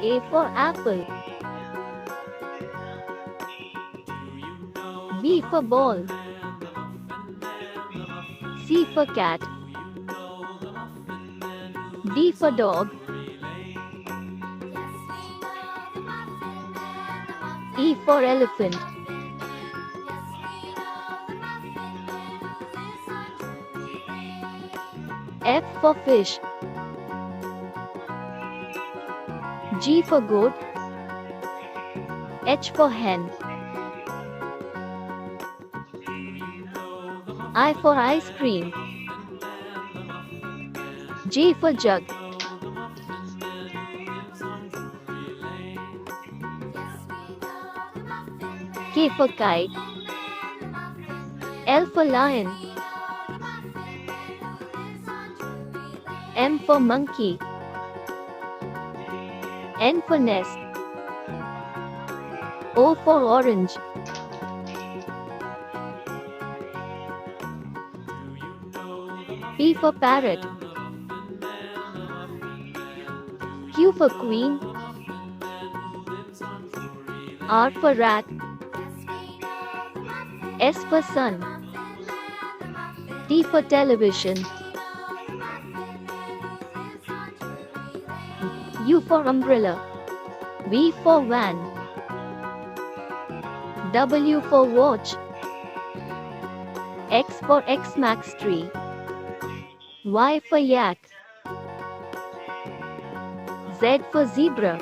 A for apple. B for ball. C for cat. D for dog. E for elephant. F for fish. G for goat. H for hen. I for ice cream. J for jug. K for kite. L for lion. M for monkey. N for nest. O for orange. P for parrot. Q for queen. R for rat. S for sun. T for television. U for umbrella. V for van. W for watch. X for Xmas tree. Y for yak. Z for zebra.